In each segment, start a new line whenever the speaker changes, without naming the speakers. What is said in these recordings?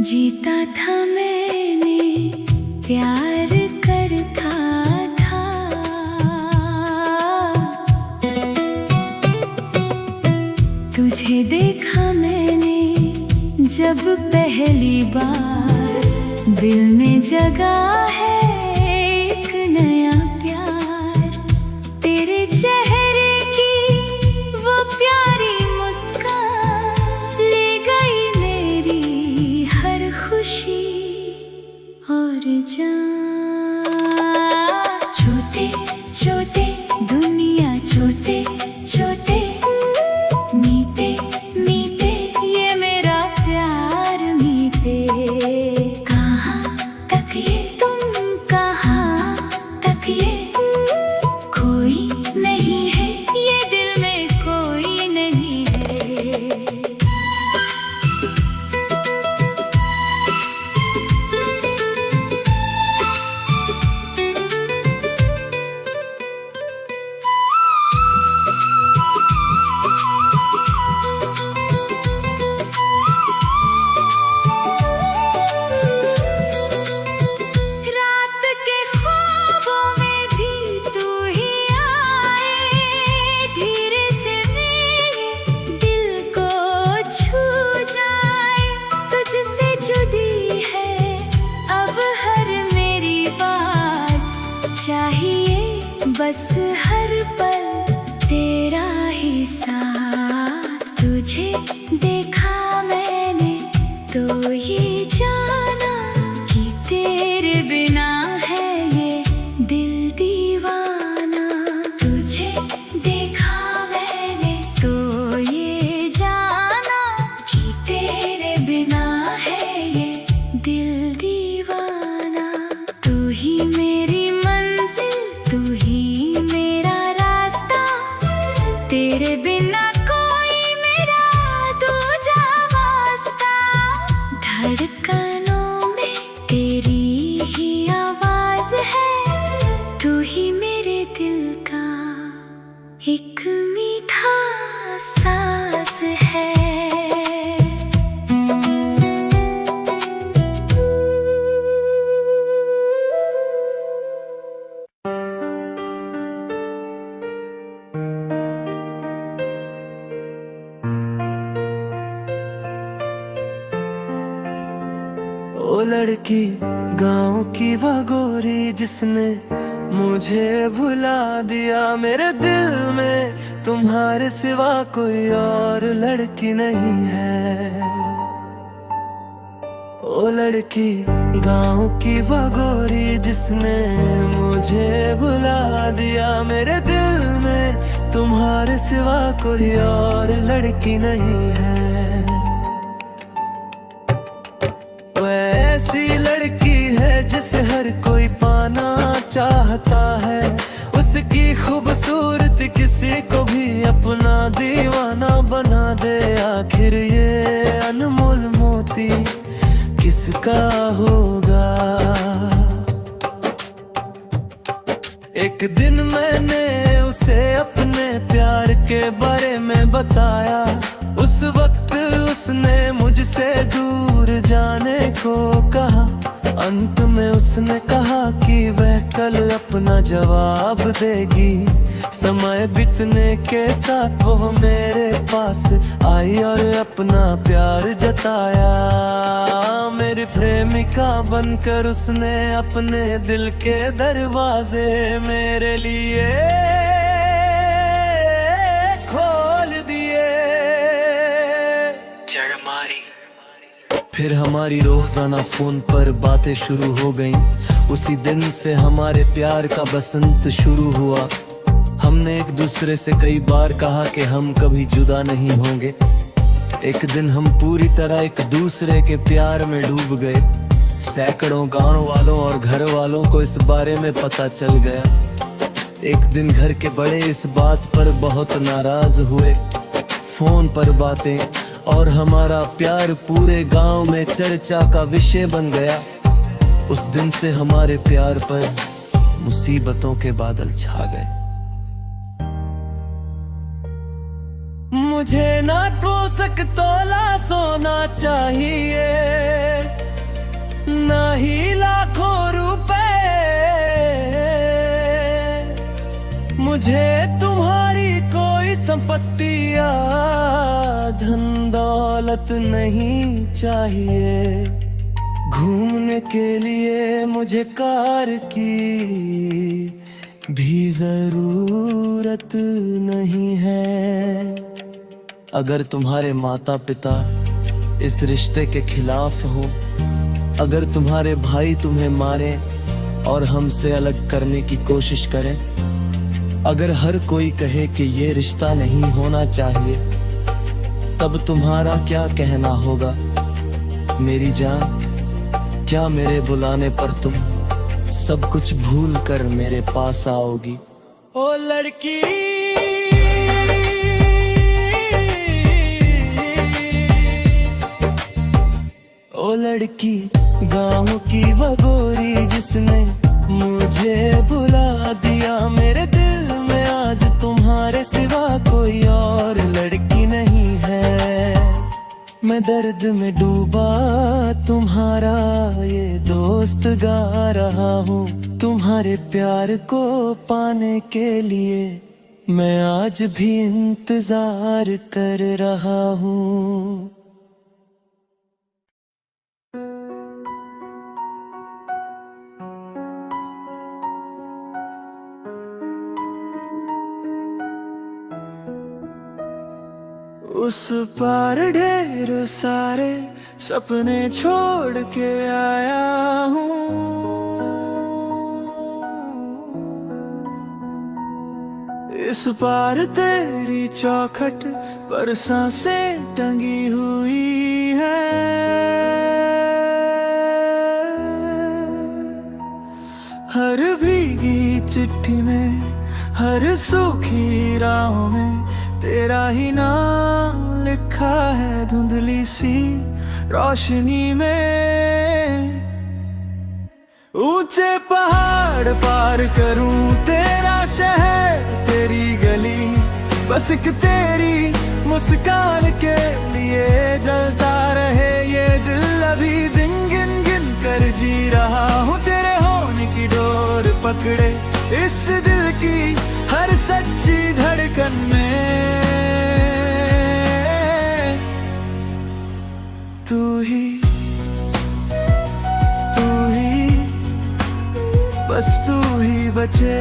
जीता था मैंने प्यार करता था। तुझे देखा मैंने जब पहली बार, दिल में जगा है एक नया प्यार। तेरे चेहरे की वो प्यारी मुस्कान ले गई मेरी हर खुशी और जान। छोटे छोटे दुनिया, छोटे छोटे मीते मीते ये मेरा प्यार मीते। कहाँ तक ये तुम, कहाँ तक ये कोई नहीं है, ये दिल में कोई नहीं है। चाहिए बस हर पल तेरा ही साथ। तुझे देखा मैंने तो ये जाना कि तेरे बिना है ये दिल दीवाना। तुझे देखा मैंने तो ये जाना कि तेरे बिना है ये दिल दीवाना। तू ही मेरी तू ही मेरा रास्ता, तेरे बिना कोई मेरा दूजा वास्ता। धड़कनों में तेरी ही आवाज है, तू ही मेरे दिल का एक मीठा सांस है।
ओ लड़की गाँव की वो गोरी जिसने मुझे भुला दिया। मेरे दिल में तुम्हारे सिवा कोई और लड़की नहीं है। ओ लड़की गाँव की वो गोरी जिसने मुझे भुला दिया। मेरे दिल में तुम्हारे सिवा कोई और लड़की नहीं है। ऐसी लड़की है जिसे हर कोई पाना चाहता है। उसकी खूबसूरती किसी को भी अपना दीवाना बना दे। आखिर ये अनमोल मोती किसका होगा? एक दिन मैंने उसे अपने प्यार के बारे में बताया। उस वक्त उसने मुझसे दूर जाने को कहा। अंत में उसने कहा कि वह कल अपना जवाब देगी। समय बीतने के साथ वो मेरे पास आई और अपना प्यार जताया। मेरी प्रेमिका बनकर उसने अपने दिल के दरवाजे मेरे लिए खोल दिए। फिर हमारी रोजाना फोन पर बातें शुरू हो गईं। उसी दिन से हमारे प्यार का बसंत शुरू हुआ। हमने एक दूसरे से कई बार कहा कि हम कभी जुदा नहीं होंगे। एक दिन हम पूरी तरह एक दूसरे के प्यार में डूब गए। सैकड़ों गांव वालों और घर वालों को इस बारे में पता चल गया। एक दिन घर के बड़े इस बात पर बहुत नाराज हुए। फोन पर बातें और हमारा प्यार पूरे गांव में चर्चा का विषय बन गया। उस दिन से हमारे प्यार पर मुसीबतों के बादल छा गए। मुझे ना तो तोला सोना चाहिए, ना ही लाखों रुपए, मुझे तुम्हारी कोई संपत्ति या धन दौलत नहीं चाहिए। घूमने के लिए मुझे कार की भी जरूरत नहीं है। अगर तुम्हारे माता पिता इस रिश्ते के खिलाफ हो, अगर तुम्हारे भाई तुम्हें मारे और हमसे अलग करने की कोशिश करें, अगर हर कोई कहे कि ये रिश्ता नहीं होना चाहिए, तब तुम्हारा क्या कहना होगा मेरी जान? क्या मेरे बुलाने पर तुम सब कुछ भूल कर मेरे पास आओगी? ओ लड़की, ओ लड़की, गाँव की वो गोरी जिसने मुझे बुला दिया। मेरे दिल में आज तुम्हारे सिवा कोई और लड़की नहीं है। मैं दर्द में डूबा तुम्हारा ये दोस्त गा रहा हूँ। तुम्हारे प्यार को पाने के लिए मैं आज भी इंतजार कर रहा हूँ। उस पार ढेर सारे सपने छोड़ के आया हूँ। इस पार तेरी चौखट पर सांसें टंगी हुई है। हर भीगी चिट्ठी में, हर सूखी राहों में तेरा ही नाम लिखा है धुंधली सी रोशनी में। ऊंचे पहाड़ पार करूं तेरा शहर, तेरी गली, बस एक तेरी मुस्कान के लिए जलता रहे ये दिल। अभी दिन गिन गिन कर जी रहा हूँ तेरे होने की डोर पकड़े, इस दिल की हर सच्ची धड़कन में। तू ही, बस तू ही बचे।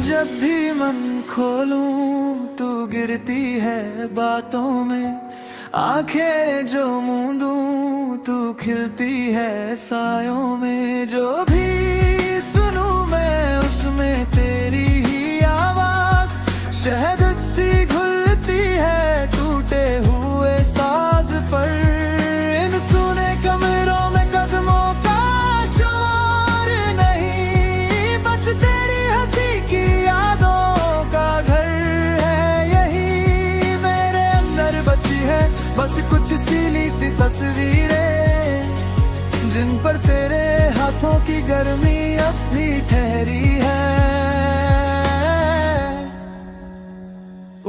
जब भी मन खोलूं तू गिरती है बातों में, आंखें जो मूंदूं तू खिलती है सायों में। जो भी सुनूं मैं उसमें तेरी ही आवाज, शहद सी घुलती है टूटे हुए साज पर। इन सुने कमरों में कदमों का शोर नहीं, बस तेरी हंसी की यादों का घर है यही मेरे अंदर बची है। बस कुछ सीली सी तस्वीरें जिन पर तेरे हाथों की गर्मी अब भी ठहरी है।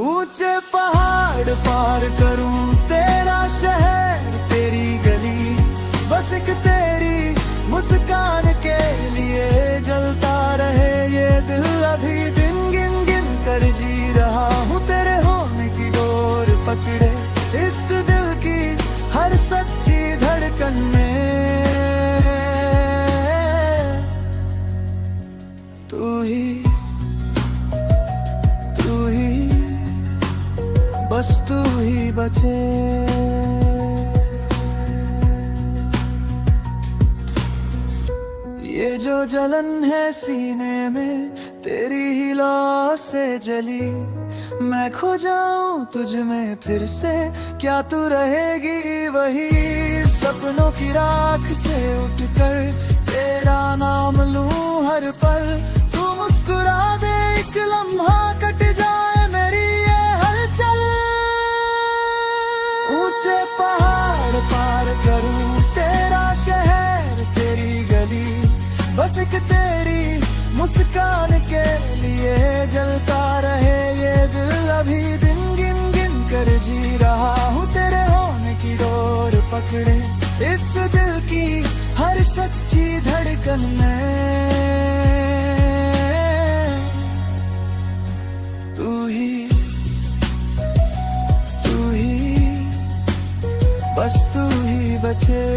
ऊंचे पहाड़ पार करूं तेरा शहर, तेरी गली, बस एक तेरी मुस्कान के लिए जलता रहे ये दिल। अभी दिन गिन गिन कर जी रहा हूँ तेरे होने की डोर पकड़े, इस दिल की हर सच्ची धड़कन में। तू ही, बस तू ही बचे। ये जो जलन है सीने में तेरी ही लौ से जली, मैं खो जाऊं तुझ में फिर से क्या तू रहेगी वही। सपनों की राख से उठकर तेरा नाम लूं हर पल, तू मुस्कुरा दे एक लम्हा कट जाए मेरी ये हलचल। ऊंचे पहाड़ पार करूं तेरा शहर तेरी गली, बस एक तेरी मुस्कान के लिए जलता रहे ये दिल। अभी दिन गिन गिन कर जी रहा हूँ तेरे होने की डोर पकड़े, इस दिल की हर सच्ची धड़कन में तू ही बस तू ही बचे।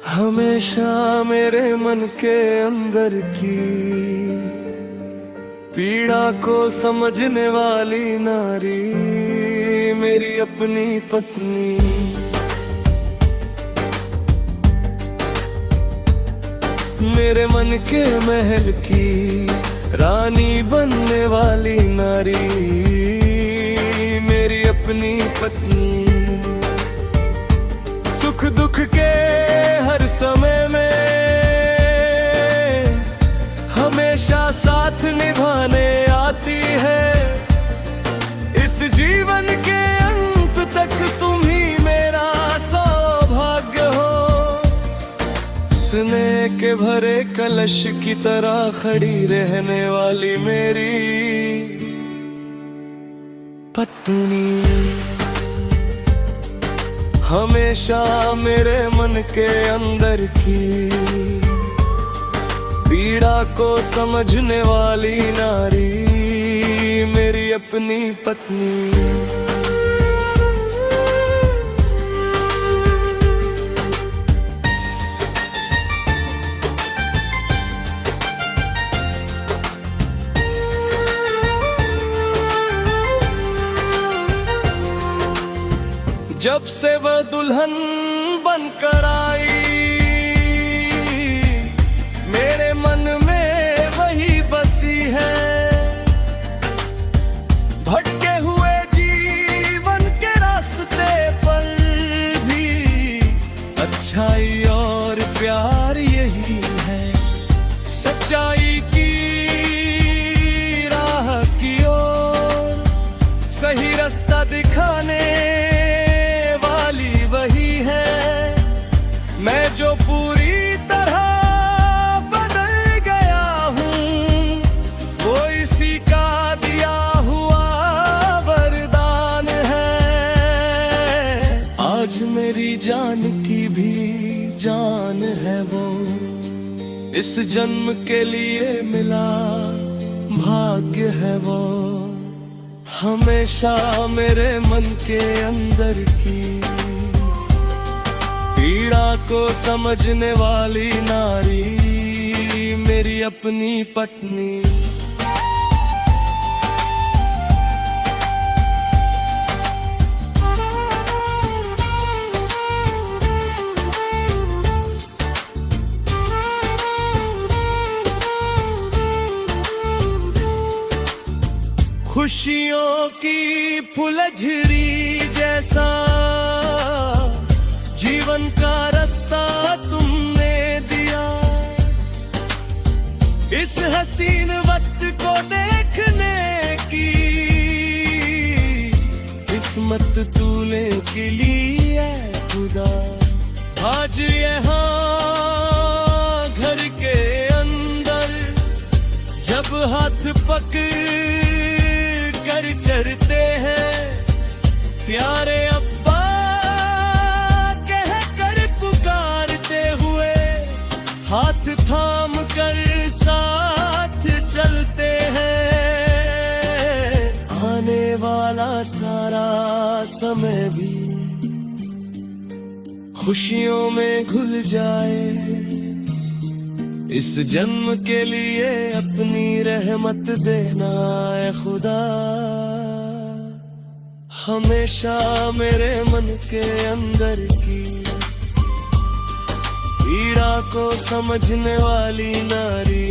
हमेशा मेरे मन के अंदर की पीड़ा को समझने वाली नारी मेरी अपनी पत्नी। मेरे मन के महल की रानी बनने वाली नारी मेरी अपनी पत्नी। सुख दुख के हर समय में हमेशा साथ निभाने आती है। इस जीवन के अंत तक तुम ही मेरा सौभाग्य हो। स्नेह के भरे कलश की तरह खड़ी रहने वाली मेरी पत्नी। हमेशा मेरे मन के अंदर की पीड़ा को समझने वाली नारी मेरी अपनी पत्नी। जब से वह दुल्हन बनकर आई मेरे मन में वही बसी है। भटके हुए जीवन के रास्ते पर भी अच्छाई और प्यार यही है। सच्चाई की राह की ओर सही रास्ता दिखाने वही है। मैं जो पूरी तरह बदल गया हूँ वो इसी का दिया हुआ वरदान है। आज मेरी जान की भी जान है वो, इस जन्म के लिए मिला भाग्य है वो। हमेशा मेरे मन के अंदर की पीड़ा को समझने वाली नारी मेरी अपनी पत्नी। खुशियों की फुलझड़ी जैसा जीवन का रास्ता तुमने दिया। इस हसीन वक्त को देखने की किस्मत तूने के लिए खुदा। आज यहाँ घर के अंदर जब हाथ पकड़ कर चलते हैं प्यारे अब्बा कह कर पुकारते हुए, हाथ थाम कर साथ चलते हैं। आने वाला सारा समय भी खुशियों में घुल जाए। इस जन्म के लिए अपनी रहमत देना ऐ खुदा, हमेशा मेरे मन के अंदर की पीड़ा को समझने वाली नारी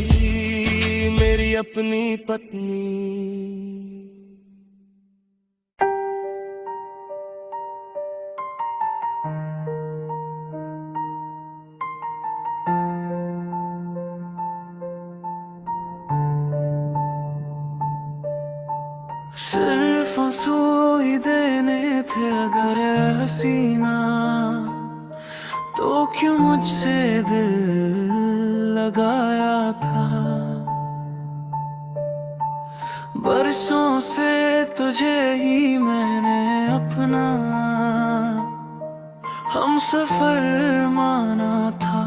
मेरी अपनी पत्नी।
सिर्फ आंसू ही देने थे अगर हसीना, तो क्यों मुझसे दिल लगाया था। बरसों से तुझे ही मैंने अपना हम सफर माना था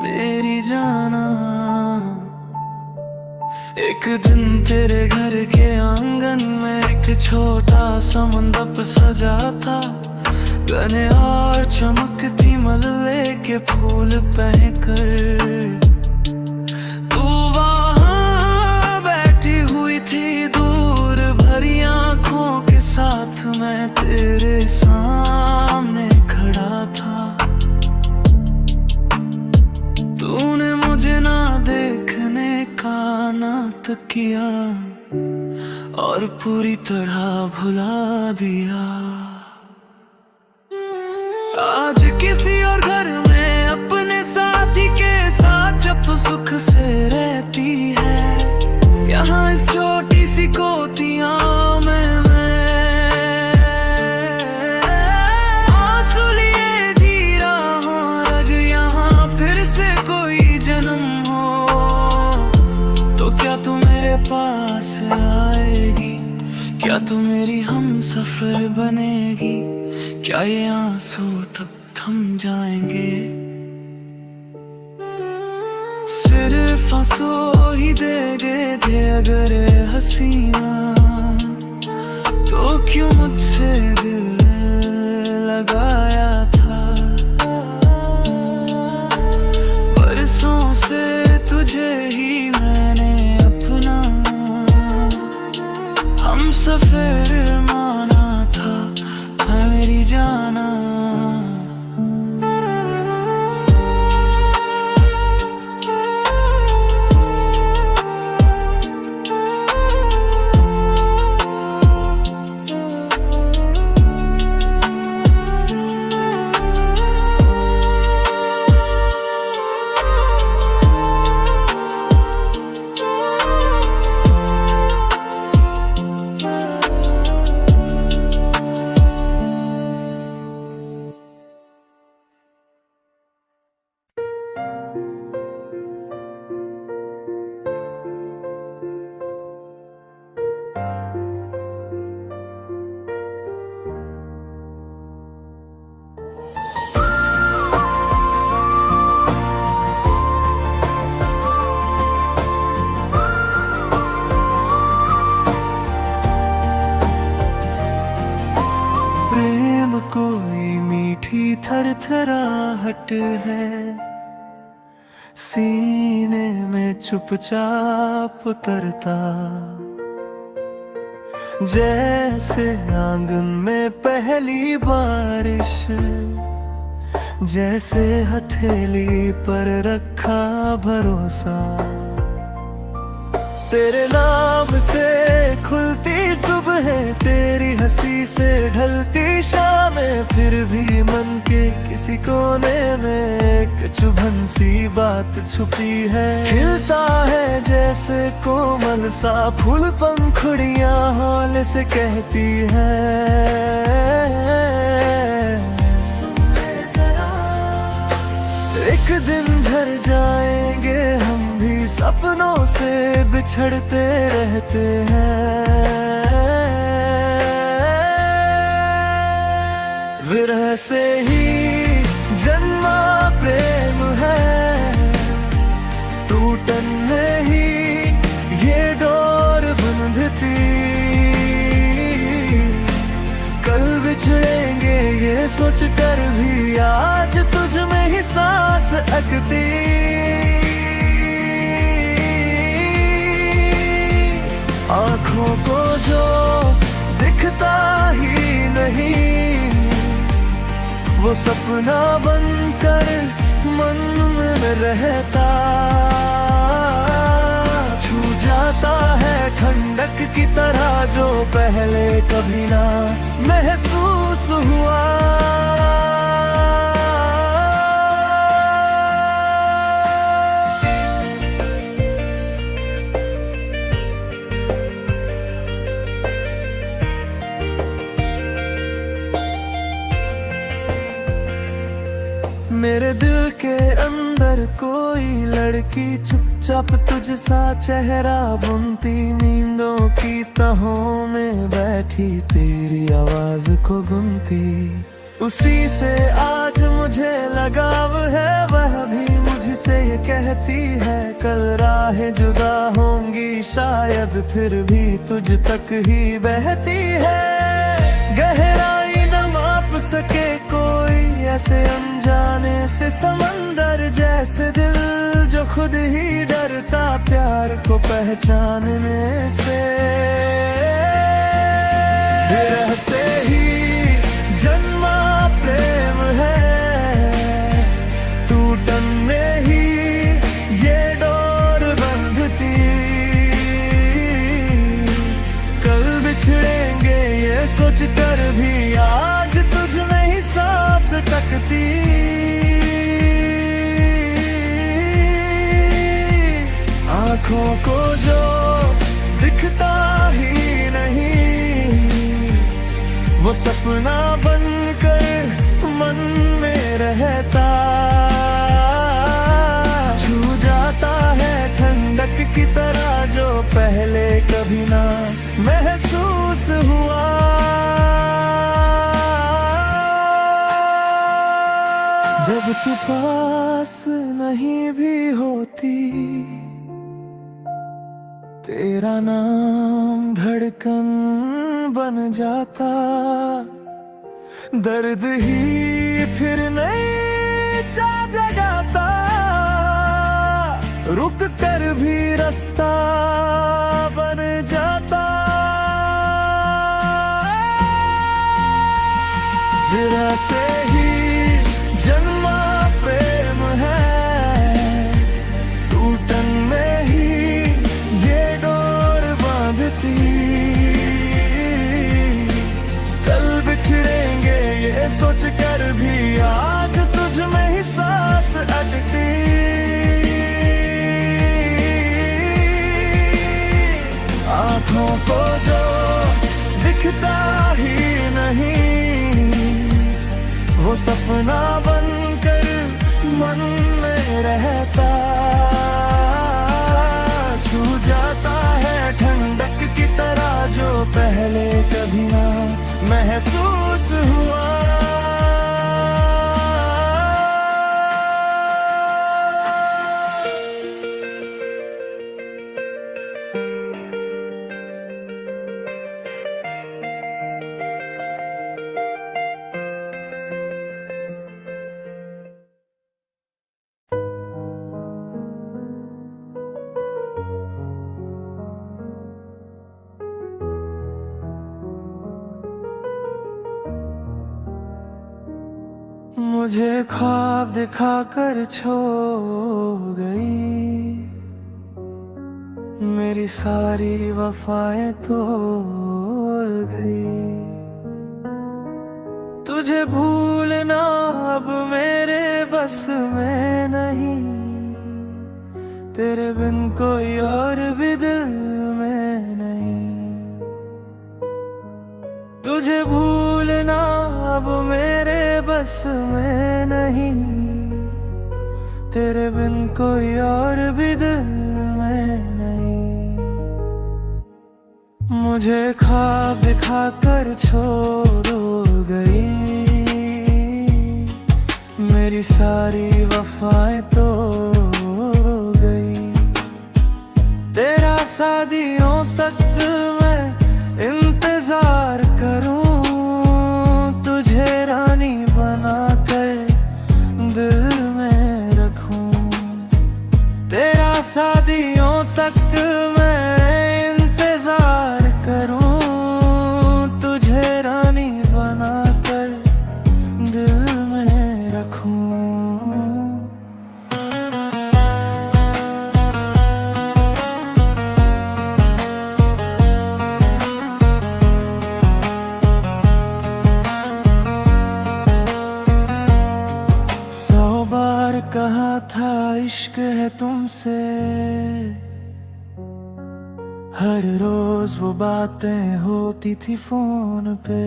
मेरी जाना। एक दिन तेरे घर के आंगन में एक छोटा सा मंडप सजा था। गने और चमकती मल्ले के फूल पहनकर तू वहाँ बैठी हुई थी दूर भरी आंखों के साथ। मैं तेरे सामने खड़ा था, तूने मुझे ना देखने का नात किया और पूरी तरह भुला दिया। आज किसी और घर में अपने साथी के साथ जब तू सुख से रहती है, यहाँ इस छोटी सी कोठरियाँ में मैं आंसू लिए जी रहा हूँ। अगर यहाँ फिर से कोई जन्म हो तो क्या तू मेरे पास आएगी? क्या तू मेरी हम सफर बनेगी? क्या ये आंसू तब थम जाएंगे? सिर्फ आंसू ही दे गए थे अगर हसीना, तो क्यों मुझसे दिल लगाया था। बरसों से तुझे ही मैंने अपना हम सफर माना था मेरी जाना। कोई मीठी थरथराहट है सीने में चुपचाप उतरता, जैसे आंगन में पहली बारिश, जैसे हथेली पर रखा भरोसा। तेरे नाम से खुलती सुबह, तेरी हंसी से ढलती शामें, फिर भी मन के किसी कोने में एक चुभन सी बात छुपी है। खिलता है जैसे कोमल सा फूल, पंखुड़ियां हौले से कहती है सुन ले जरा, एक दिन झर जाएंगे हम भी, सपनों से बिछड़ते रहते हैं। विरह से ही जन्मा प्रेम है, टूटन में ही ये डोर बंधती, कल भी बिछड़ेंगे ये सोच कर भी आज तुझ में ही सांस अटकती। आँखों को जो दिखता ही नहीं वो सपना बनकर मन में रहता। छू जाता है ठंडक की तरह जो पहले कभी ना महसूस हुआ। मेरे दिल के अंदर कोई लड़की चुपचाप तुझ सा चेहरा बुनती, नींदों की तहों में बैठी तेरी आवाज को गुनती। उसी से आज मुझे लगाव है, वह भी मुझसे ये कहती है कल राहें जुदा होंगी शायद फिर भी तुझ तक ही बहती है। गहराई न माप सके कोई ऐसे अनजाने से समंदर जैसे दिल जो खुद ही डरता प्यार को पहचानने से। विरह से ही जन्मा प्रेम है, टूटन में ही ये डोर बंधती। कल बिछड़ेंगे ये सोच कर भी आज तुझ में ही सांस टकती। आँखों को जो दिखता ही नहीं वो सपना बनकर मन में रहता। छू जाता है ठंडक की तरह जो पहले कभी ना महसूस हुआ। जब तू पास नहीं भी होती तेरा नाम धड़कन बन जाता। दर्द ही फिर नहीं जा जगाता, रुक कर भी रास्ता बन जाता। विरह से ही जन्मा प्रेम है, टूटन में ही ये डोर बांधती। कल बिछड़ेंगे ये सोच कर भी आज तुझ में ही सांस अटकती। आँखों को जो दिखता ही नहीं वो सपना बनकर मन में रहता। छू जाता है ठंडक की तरह जो पहले कभी ना महसूस हुआ। मुझे ख्वाब दिखाकर छोड़ गई, मेरी सारी वफाएं तोड़ गई। तुझे भूलना अब मेरे बस में नहीं, तेरे बिन कोई और भी दिल में नहीं। तुझे भूलना अब मेरे बस में नहीं, तेरे बिन कोई और भी दिल में नहीं। मुझे ख्वाब दिखाकर छोड़ गई, मेरी सारी वफाएं तोड़ गई। तेरा शादियों तक मैं इंतजार करूं, इश्क है तुमसे। हर रोज वो बातें होती थी फोन पे।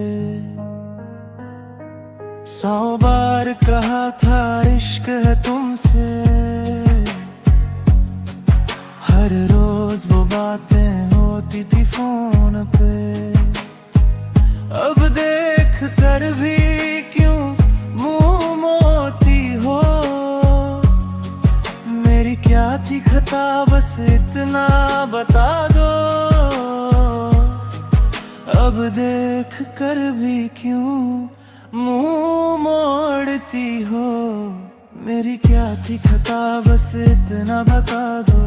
100 बार कहा था इश्क है तुमसे। हर रोज वो बातें होती थी फोन पे। अब देख कर भी क्यों मुंह मोती हो। मेरी क्या थी खता बस इतना बता दो। अब देख कर भी क्यों मुंह मोड़ती हो। मेरी क्या थी खता बस इतना बता दो।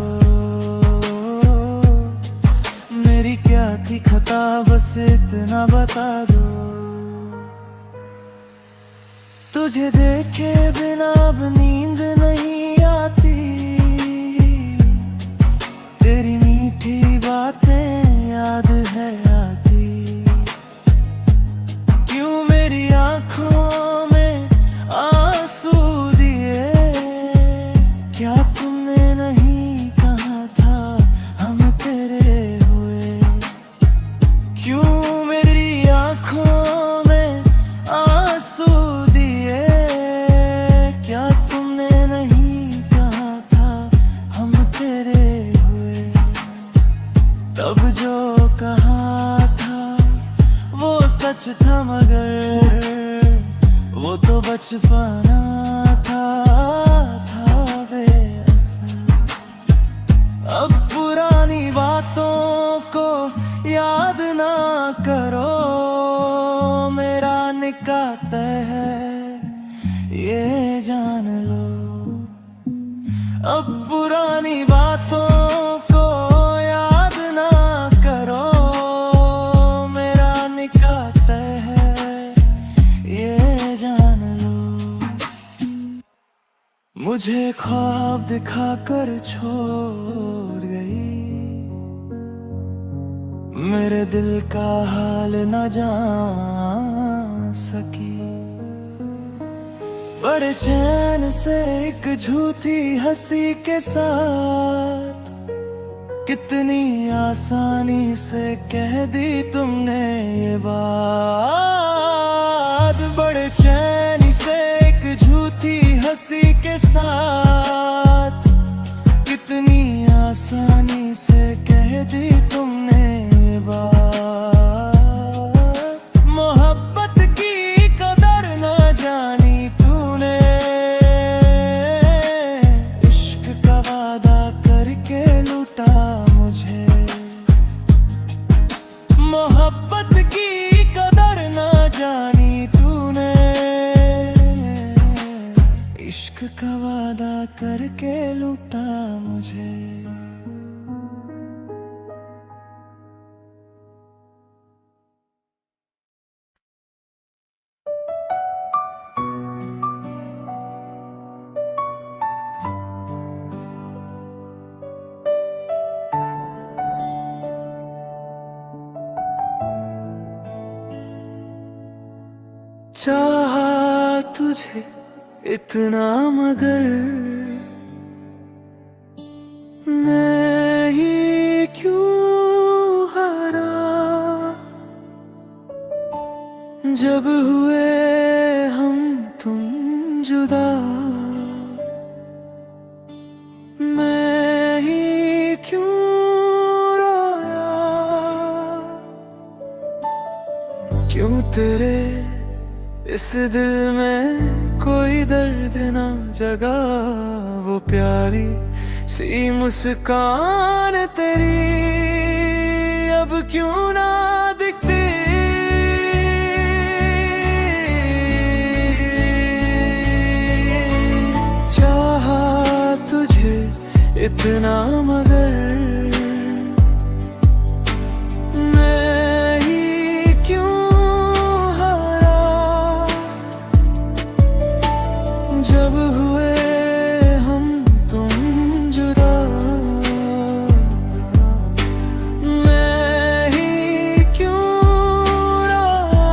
मेरी क्या थी खता बस इतना बता दो। तुझे देखे बिना अब नींद नहीं आती। तेरी मीठी बातें याद है आती। क्यों मेरी आंखों में आंसू दिए। क्या तुमने नहीं कहा था हम तेरे हुए। क्यों मेरी आंखों में आंसू दिए। क्या तुमने नहीं कहा था हम तेरे हुए। तब जो कहा था वो सच था मगर वो तो बचपना था बेअसर। अब पुरानी बातों को याद ना करो। मेरा निकाह तय है ये जान लो। अब पुरानी बातों को याद ना करो। मेरा निकाह तय है ये जान लो। मुझे ख्वाब दिखाकर छोड़ गई। मेरे दिल का हाल न जान सकी। बड़े चैन से एक झूठी हंसी के साथ कितनी आसानी से कह दी तुमने ये बात। बड़े चैन से एक झूठी हंसी के साथ कितनी आसानी से कह दी तुमने ये बात। मोहब्बत की कदर न जानी तूने। इश्क का वादा करके लूटा मुझे। मोहब्बत की कदर न जानी तूने। इश्क का वादा करके लूटा मुझे। चाहा तुझे इतना मगर मैं ही क्यों हारा। जब हुए हम तुम जुदा मैं ही क्यों रोया। क्यों तेरे इस दिल में कोई दर्द ना जगा। वो प्यारी सी मुस्कान तेरी अब क्यों ना दिखती। चाहा तुझे इतना मगर मैं ही क्यों हारा। जब हुए हम तुम जुदा मैं ही क्यों रोया।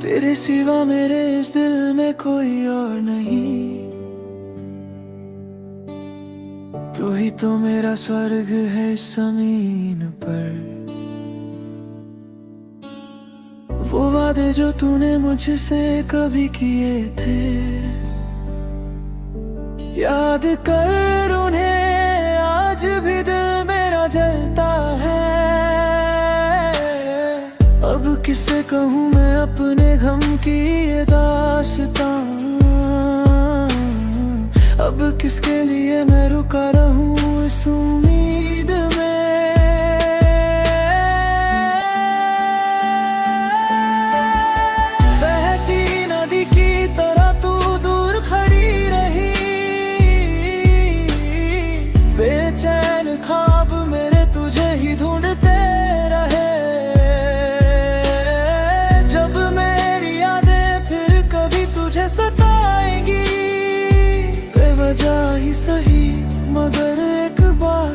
तेरे सिवा मेरे इस दिल में कोई और नहीं। तू ही तो मेरा स्वर्ग है इस जमीन पर। वो वादे जो तूने मुझसे कभी किए थे, याद कर उन्हें, आज भी दिल मेरा जलता है। अब किसे कहूँ मैं अपने गम की ये दास्तां, अब किसके लिए मैं रुका रहूं इस उम्मीद में। बहती नदी की तरह तू दूर खड़ी रही, बेचैन ख्वाब मेरे तुझे ही ढूंढते रहे। जब मेरी यादें फिर कभी तुझे सताएंगी, बेवजह ही सही मगर एक बार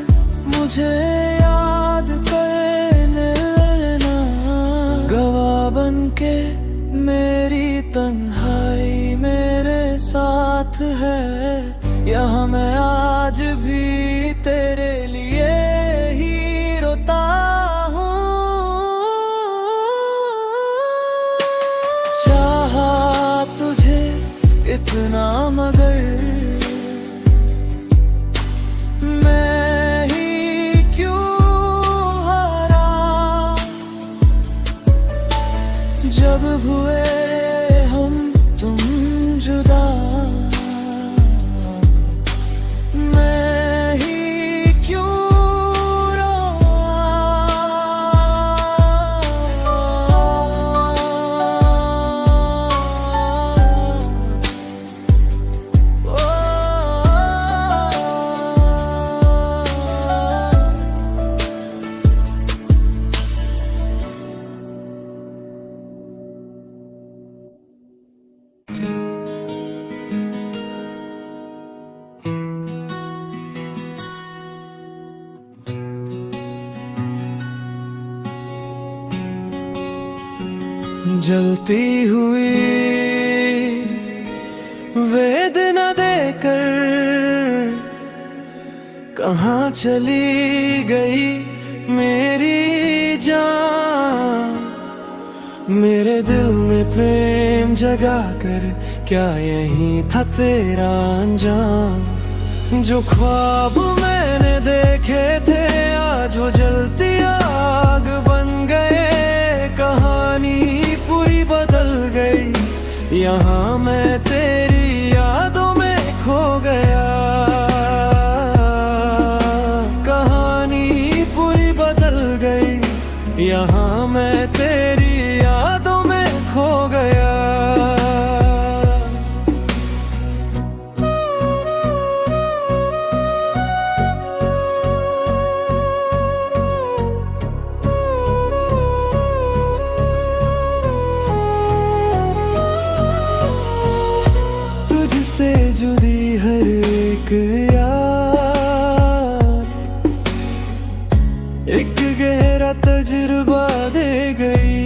मुझे याद करने लेना। गवाह बनके मेरी तन्हाई मेरे साथ है, यहाँ मैं आज भी तेरे लिए ही रोता हूँ। चाहा तुझे इतना मगर मैं ही क्यों हारा। जब हुए हम तुम जुदा, मैं ही क्यों जलती हुई वेदना देकर कहाँ चली गई मेरी जान। मेरे दिल में प्रेम जगा कर क्या यही था तेरा अंजाम। जो ख्वाब मैंने देखे थे आज वो जलती आग बन गए। कहानी पूरी बदल गई, यहाँ मैं तेरी यादों में खो गया। कहानी पूरी बदल गई, यहाँ मैं तेरी यादों में खो गया। तुझसे जुदी हर एक याद एक गहरा तजुर्बा दे गई।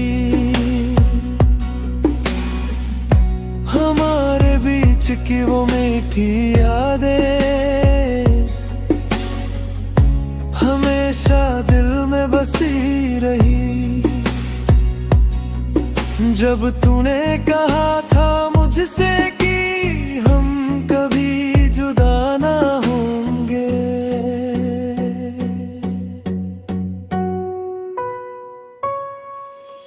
हमारे बीच की वो मीठी यादें हमेशा दिल में बसी रही। जब तूने कहा था मुझसे कि हम कभी जुदा ना होंगे,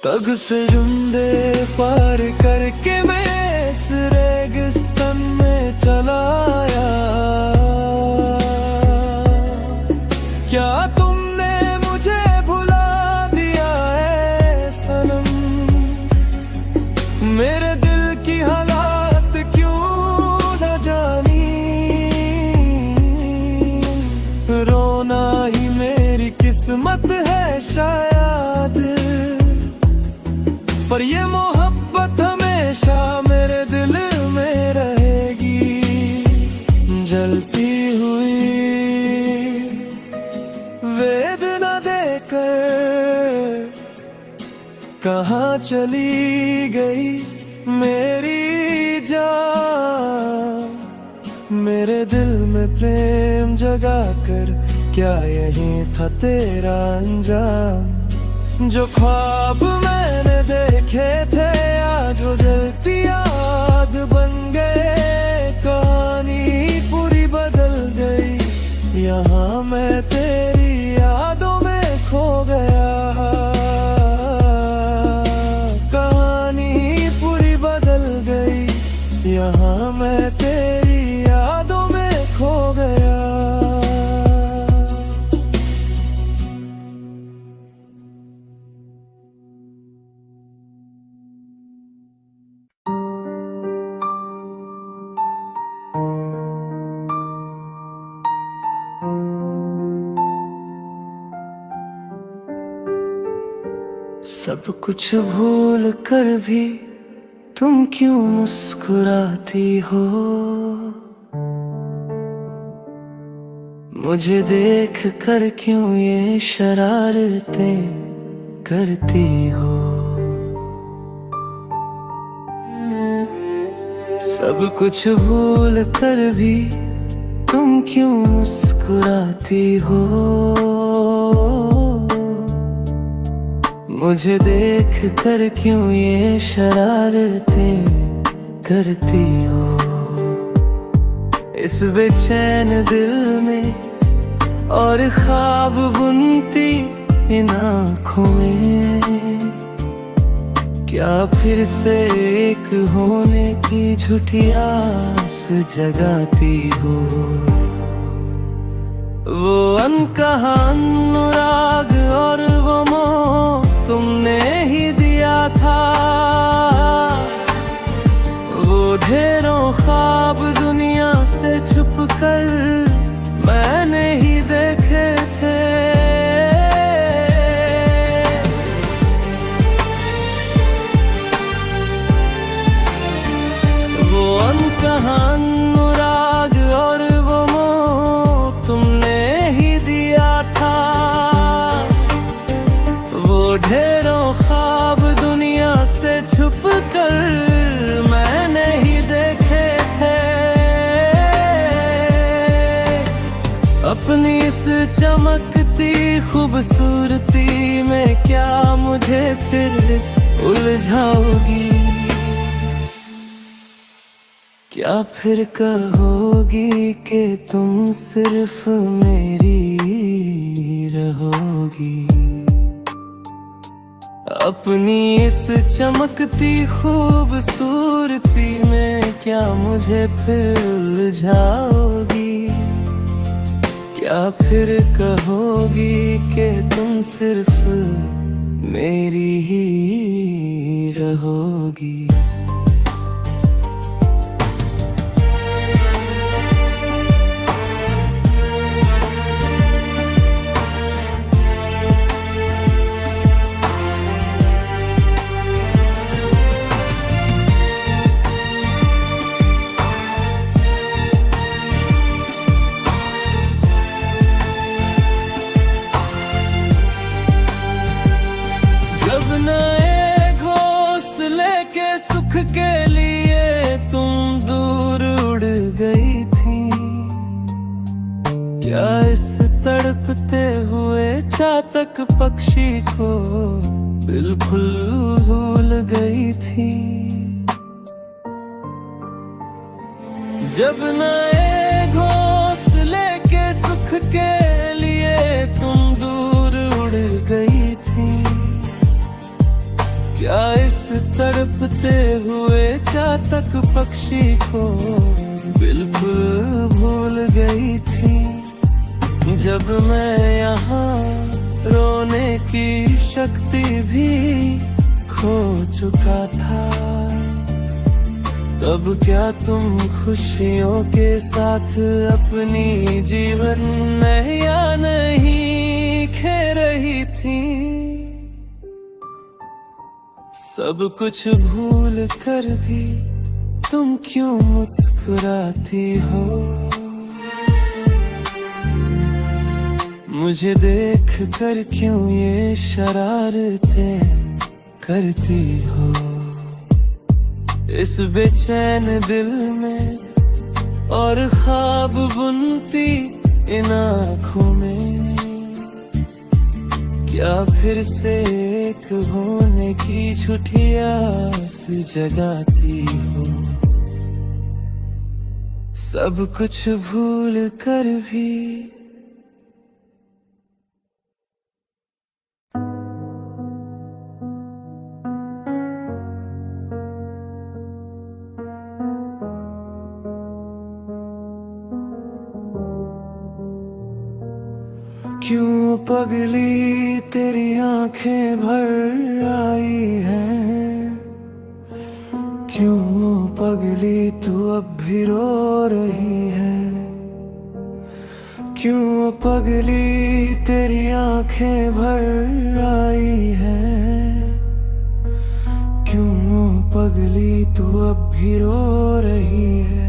तग से जुंदे पार करके मैं इस रेगिस्तान में चला आया। क्या तुमने मुझे भुला दिया है सनम? मेरे दिल की हालात क्यों न जानी? रोना ही मेरी किस्मत है शायद, पर ये मोहब्बत हमेशा मेरे दिल में रहेगी। जलती हुई वेदना देकर कहाँ चली गई मेरी जान, मेरे दिल में प्रेम जगा कर क्या यही था तेरा अंजाम। जो ख्वाब मैंने देखे थे आज वो जलती याद बन गए, कहानी पूरी बदल गई, यहाँ मैं तेरी यादों में खो गया। कहानी पूरी बदल गई, यहाँ मैं तेरी यादों में खो गया। सब कुछ भूल कर भी तुम क्यों मुस्कुराती हो, मुझे देख कर क्यों ये शरारतें करती हो। सब कुछ भूल कर भी तुम क्यों मुस्कुराती हो, मुझे देख कर क्यों ये शरारतें करती हो। इस बेचैन दिल में और ख्वाब बुनती इन आँखों में, क्या फिर से एक होने की झूठी आस जगाती हो। वो अनकहा अनुराग और वो मोह तुमने ही दिया था, वो ढेरों ख्वाब दुनिया से छुप कर मैंने ही देखे थे। वो अनकहा अनुराग और वो मोह तुमने ही दिया था, वो ढेरों ख्वाब दुनिया से छुप कर मैंने ही देखे थे। अपनी इस चमकती खूबसूरती में क्या मुझे फिर उलझाओगी, क्या फिर कहोगी कि तुम सिर्फ मेरी रहोगी। अपनी इस चमकती खूबसूरती में क्या मुझे फिर उलझाओगी, क्या फिर कहोगी कि तुम सिर्फ मेरी ही रहोगी। नए घोंसले के सुख के लिए तुम दूर उड़ गई थी, क्या इस तड़पते हुए चातक पक्षी को बिल्कुल भूल गई थी। जब नए घोंसले के सुख के लिए तुम दूर उड़ गई थी, क्या इस तड़पते हुए चातक पक्षी को बिल्कुल भूल गई थी। जब मैं यहाँ रोने की शक्ति भी खो चुका था, तब क्या तुम खुशियों के साथ अपनी जीवन नैया नहीं खे रही थी। सब कुछ भूल कर भी तुम क्यों मुस्कुराती हो, मुझे देख कर क्यों ये शरारतें करती हो इस बेचैन दिल में, और ख्वाब बुनती इन आँखों में। क्या फिर से एक होने की छुट्टी आस जगाती हो, सब कुछ भूल कर भी। क्यों पगली तेरी आंखें भर आई हैं, क्यों पगली तू अब भी रो रही है। क्यों पगली तेरी आंखें भर आई हैं, क्यों पगली तू अब भी रो रही है।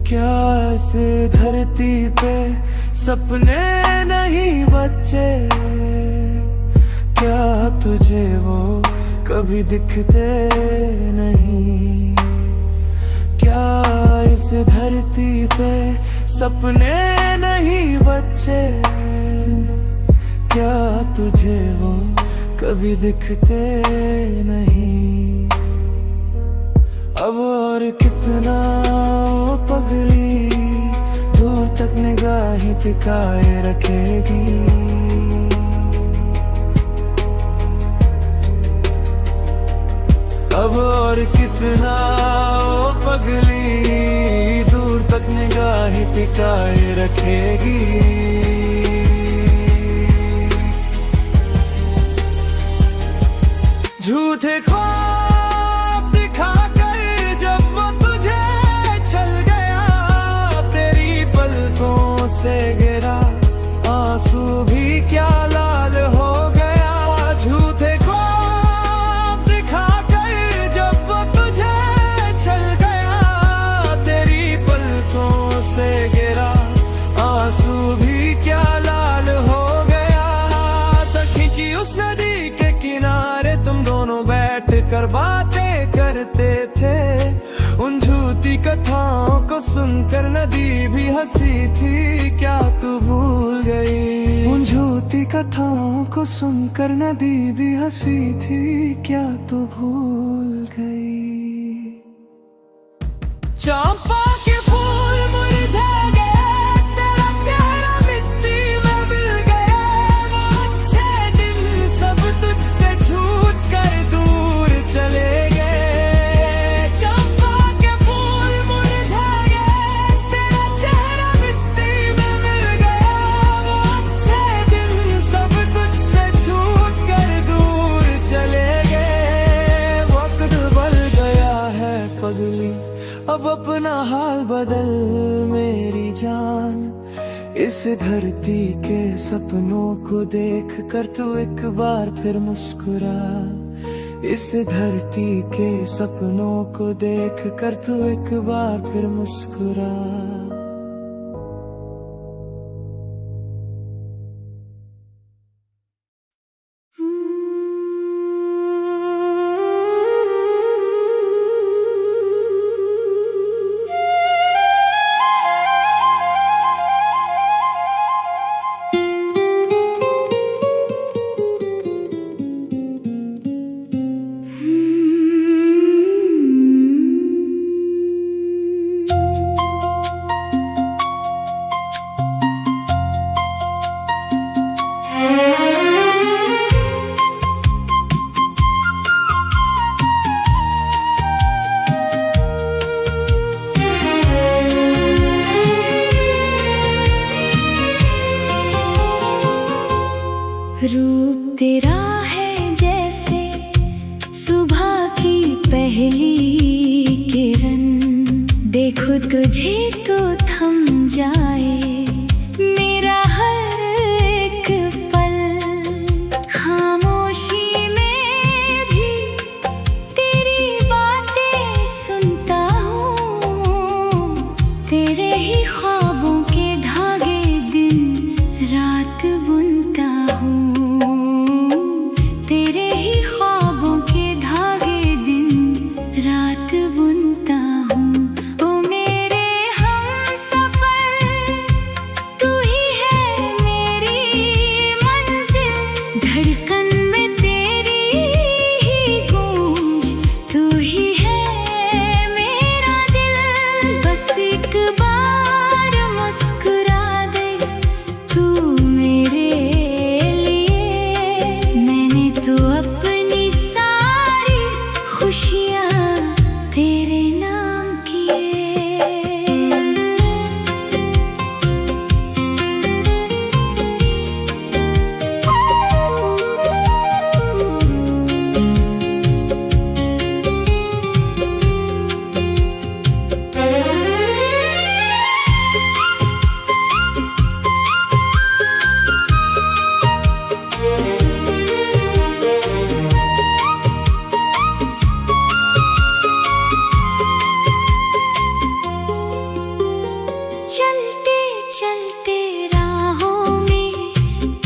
क्या ऐसे धरती पे सपने नहीं बच्चे, क्या तुझे वो कभी दिखते नहीं। क्या इस धरती पे सपने नहीं बच्चे, क्या तुझे वो कभी दिखते नहीं। अब और कितना वो पगली दूर तक निगाहें टिकाए रखेगी। अब और कितना वो पगली दूर तक निगाहें टिकाए रखेगी। झूठे ख्वाब दिखाकर जब वो तुझे चल गया, तेरी पलकों से गिरा आंसू भी क्या लाल हो गया। झूठे ख्वाब दिखाकर जब वो तुझे चल गया, तेरी पलकों से गिरा आंसू भी क्या लाल हो गया। तकी की उस नदी के किनारे तुम दोनों बैठ कर बातें करते थे, उन झूठी कथाओं को सुनकर नदी भी हंसी थी, क्या तू भूल गई। उन झूठी कथाओं को सुनकर नदी भी हंसी थी, क्या तू भूल गई। चंपा के फूल मुरझा गए, तेरा चेहरा मिट्टी में मिल गया। वो अच्छे दिन सब तुझसे छूट कर दूर चले गए। चंपा के फूल मुरझा गए, तेरा चेहरा मिट्टी में मिल गया। वो अच्छे दिन सब तुझसे छूट कर दूर चले गए। वक्त बदल गया है पगली, अब अपना हाल बदल मेरी जान। इस धरती के सपनों को देख कर तू एक बार फिर मुस्कुरा। इस धरती के सपनों को देख कर तू एक बार फिर मुस्कुरा।
रूप तेरा है जैसे सुबह की पहली किरण, देखो तुझे तो थम जाए मेरा हर एक पल। खामोशी में भी तेरी बातें सुनता हूँ, तेरे ही ख्वाबों के धागे दिन रात बुनता हूँ, तेरे ही ख्वाब खुशियाँ तेरे नाम की है। चलते चलते राहों में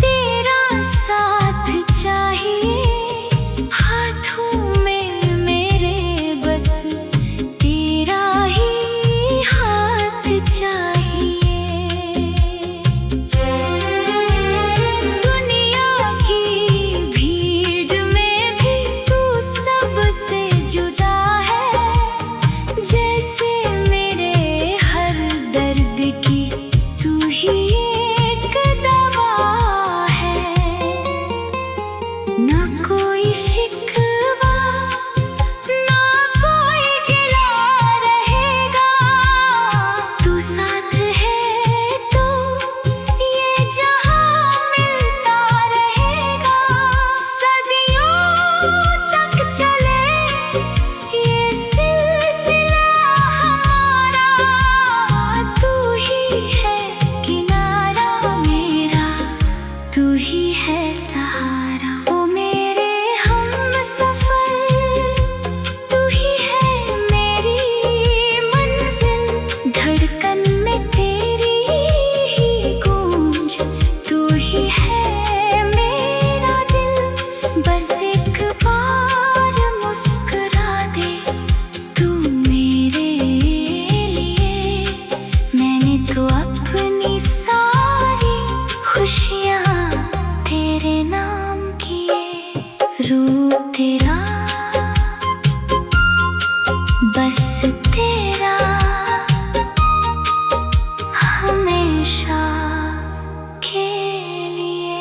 तेरा साथ चाहिए, हाथों में मेरे बस तेरा ही हाथ चाहिए। दुनिया की भीड़ में भी तू सबसे जुदा है, जैसे मेरे हर दर्द की तू ही एक दवा है। ना कोई शिकवा ना कोई गिला रहेगा, तू साथ है तो ये जहां मिलता रहेगा। सदियों तक चले ये सिलसिला हमारा, तू ही है किनारा मेरा, तू ही है सहारा। ओ मेरे हमसफर, तू ही है मेरी मंजिल, धड़कन में तेरी ही गूंज, तू ही है मेरा दिल। बस एक बार मुस्कुरा दे तू मेरे लिए, मैंने तो अपनी सारी खुशियाँ तेरे नाम किए। रूप तेरा बस तेरा हमेशा के लिए।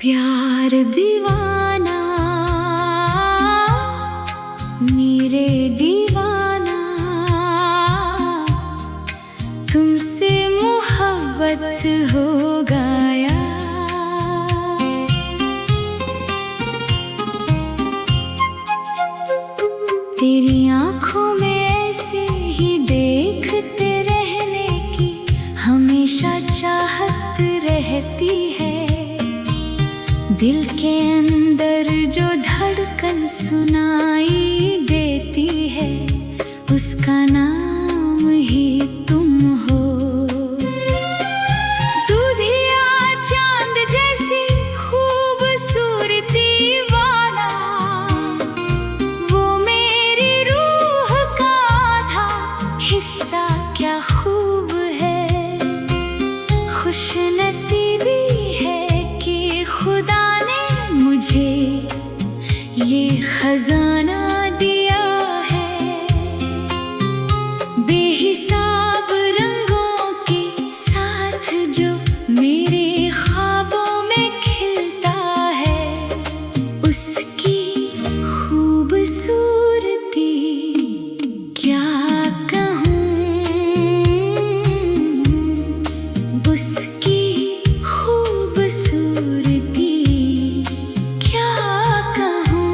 प्यार दीवाना मेरे दीवाना, तुमसे मोहब्बत हो गया। तेरी आँखों में ऐसे ही देखते रहने की हमेशा चाहत रहती है। दिल के अंदर जो धड़कन सुनाई देती है, उसका नाम ही तुम हो। दूधिया चांद जैसी खूबसूरती वाला, वो मेरी रूह का आधा हिस्सा क्या खूब है। खुश नसीबी है कि खुदा ने मुझे ये खजाना दिया है। बेहिसाब रंगों के साथ जो मेरे ख्वाबों में खिलता है, उसकी खूबसूरती क्या कहूँ, उसकी खूबसूरती क्या कहूँ।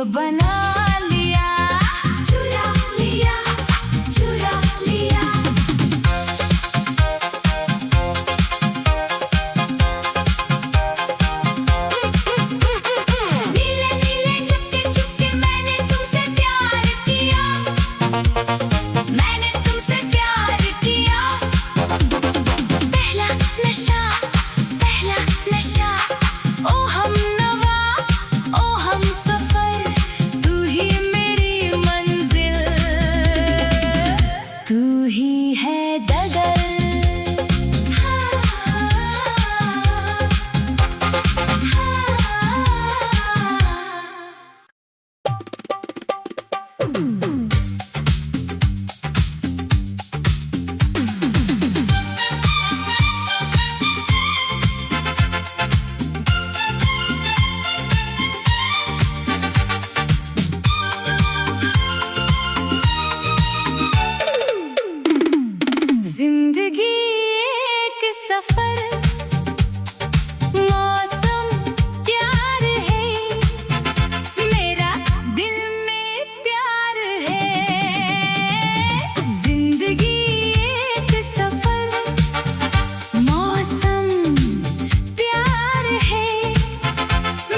बना लिया, चुरा लिया, चुरा लिया। नीले नीले चुपके चुपके मैंने तुमसे प्यार किया, मैंने तुमसे प्यार किया। पहला नशा, पहला नशा, ओ हम नवा, ओ हम सफर, तू ही मेरी मंजिल, तू ही है डगर। जिंदगी एक सफर, मौसम प्यार है, मेरा दिल में प्यार है। जिंदगी एक सफर, मौसम प्यार है,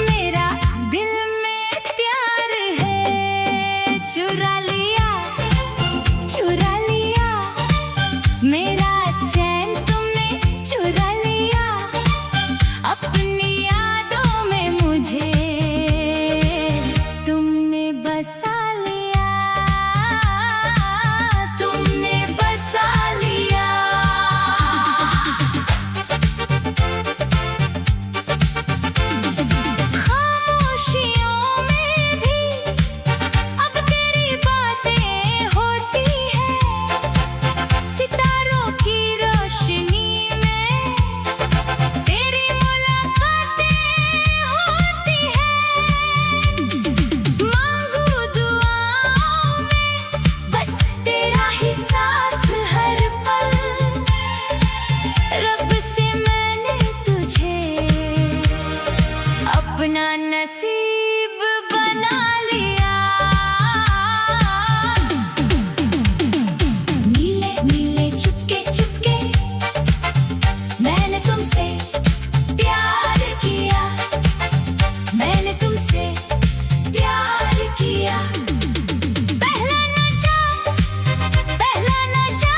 मेरा दिल में प्यार है। चुरा लिया, चुरा लिया, मेरा चैन तुमने चुरा लिया, अपनी यादों में मुझे तुमने बसा लिया, तुमने बसा लिया। खामोशियों में भी अब तेरी बातें होती हैं, सितारों की रोशनी में तेरी मुलाकातें होती हैं। मांगू दुआओं में बस तेरा ही साथ हर पल, रब से मैंने तुझे अपना नसीब बना लिया। नीले नीले चुपके चुपके मैंने तुमसे प्यार किया, मैंने तुमसे प्यार किया। पहला नशा, पहला नशा,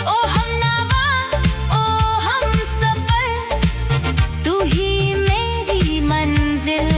ओ हम नवा, ओ हम सफर, तू ही मेरी मंजिल,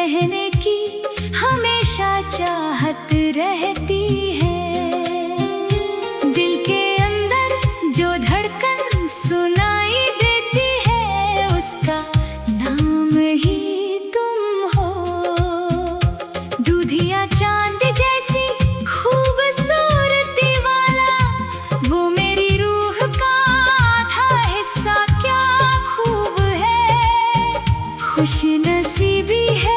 रहने की हमेशा चाहत रहती है। दिल के अंदर जो धड़कन सुनाई देती है, उसका नाम ही तुम हो। दूधिया चांद जैसी खूबसूरती वाला, वो मेरी रूह का आधा हिस्सा, क्या खूब है। खुश नसीबी है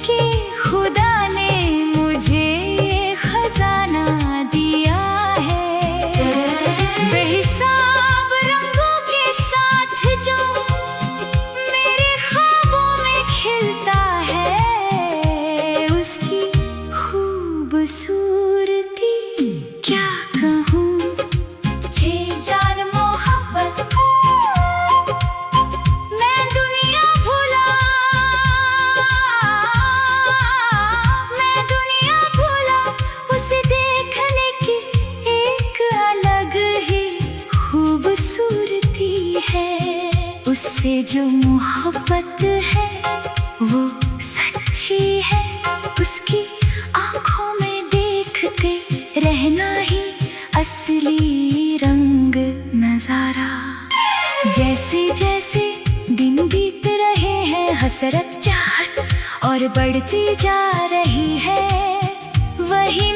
कि खुदा ने मुझे ये खजाना दिया है। बेहिसाब रंगों के साथ जो मेरे ख्वाबों में खिलता है, उसकी खूबसूरती क्या कहूँ। जी जान मोहब्बत मैं दुनिया भुला, मैं दुनिया भुला, उसे देखने की एक अलग ही खूबसूरती है। उससे जो मोहब्बत है वो सच्ची है, उसकी आंखों में देखते रहना ही असली रंग नजारा। जैसे जैसे दिन बीत रहे हैं, हसरत चाहत और बढ़ती जा रही है, वही